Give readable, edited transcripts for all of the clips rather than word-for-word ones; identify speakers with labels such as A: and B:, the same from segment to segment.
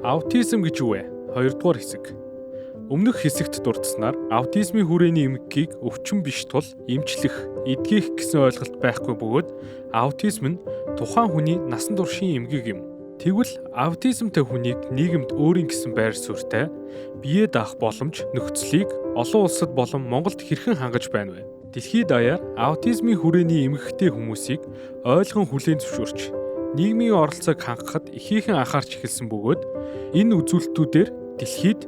A: Аутизм гэж юу вэ? Хоёрдугаар хэсэг. Өмнөх хэсэгт дурдсанаар аутизмын хүрээний эмгэгийг өвчин биш тул эмчлэх, эдгэх гэсэн ойлголт байхгүй бөгөөд аутизм нь тухайн хүний насан туршийн эмгэг юм. Тэгвэл аутизмтай хүнийг нийгэмд өөрийн гэсэн байр суурьтай бие даах боломж нөхцөлийг олон улсад болон Монголд хэрхэн хангаж байна вэ? Дэлхийд даяар аутизмын хүрээний эмгэгтэй хүмүүсийг ойлгон хүлээн зөвшөөрч нийгмийн оролцоог хангахад ихээхэн анхаарч эхэлсэн бөгөөд энэ үзүүлэлтүүдээр дэлхийд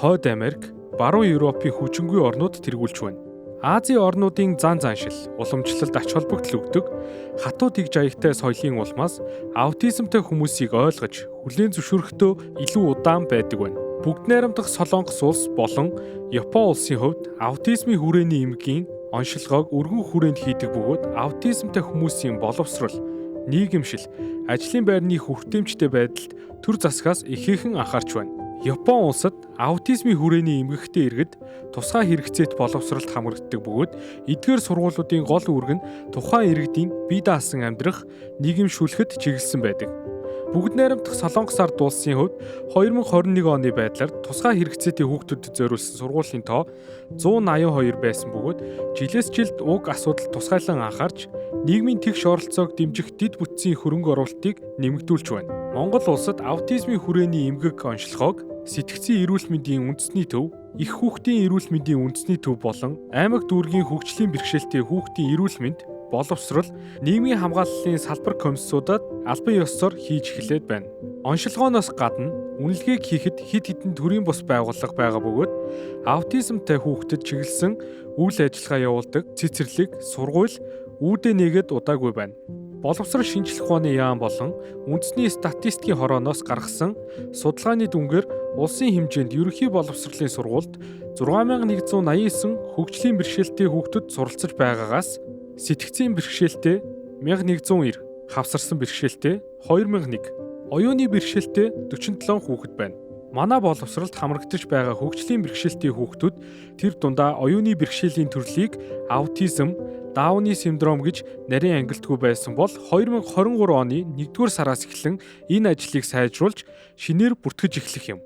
A: Хойд Америк, Баруун Европын хүчингүй орнууд тэргүүлж байна. Азийн орнуудын зан заншил, уламжлалд ач холбогдол өгдөг хатуу тэгж аягтай соёлын улмаас аутизмтай хүмүүсийг ойлгож, хүлээн зөвшөөрөхдөө илүү удаан байдаг байна. Бүгд найрамдах Солонгос улс болон Япон улсын хувьд аутизмын хүрээний эмгэгийн оншилгоог өргөн хүрээнд хийдэг бөгөөд аутизмтай хүмүүсийн боловсрол, нийгэмшил, ажлын байрны хүртээмжтэй байдалд төр засгаас ихээхэн анхаарч байна. Япон улсад аутизмын хүрээний эмгэгтэй иргэд тусгай хэрэгцээт боловсролд хамрагддаг бөгөөд эдгээр сургуулиудын гол үүрэг нь тухайн иргэдийн бие даасан амьдрах, нийгэмшүүлэхэд чиглэсэн байдаг. Бүгд найрамдах Солонгос ард улсын хувьд 2021 оны байдлаар тусгай хэрэгцээтэй хүүхдүүдэд зориулсан сургуулийн тоо 182 байсан бөгөөд жилээс жилд уг асуудал тусгайлан анхаарч нийгмийн тэгш оролцоог дэмжих дэд бүтцийн хөрөнгө оруулалтыг нэмэгдүүлж байна. Монгол улсад аутизмын хүрээний эмгэг онцлогоог сэтгцийн эрүүл мэндийн үндэсний төв, их хүүхдийн эрүүл мэндийн үндэсний төв болон аймаг дүүргийн хөгжлийн бэрхшээлтэй хүүхдийн эрүүл мэнд, боловсрол, нийгмийн хамгааллын салбар комиссуудад албан ёсоор хийж эхлээд байна. Оншилгооноос гадна үнэлгээг хийхэд хэд хэдэн төрлийн бус байгууллага байгаа бөгөөд аутизмтай хүүхдэд чиглэсэн үйл ажиллагаа явуулдаг цэцэрлэг, сургууль, үүдээ нэгэд удаагүй байна. Боловсрол шинжилх ухааны яам болон үндэсний статистикийн хорооноос гаргасан судалгааны дүнгээр улсын хэмжээнд ерөнхий боловсролын сургуульд 6189 хөгжлийн бэрхшээлтэй хүүхдүүд суралцж байгаагаас сэтгцийн бэрхшээлтэй 1190, хавсарсан бэрхшээлтэй 2001, оюуны бэрхшээлтэй 47 хүүхэд байна. Манай боловсролд хамрагдаж байгаа хөгжлийн бэрхшээлтэй хүүхдүүд тэр дундаа оюуны бэрхшээлийн төрлийг аутизм, Дауны синдром гэж нарийн ангилдаггүй байсан бол 2023 оны 1-р сараас эхлэн энэ ажлыг сайжруулж шинээр бүртгэж эхлэх юм.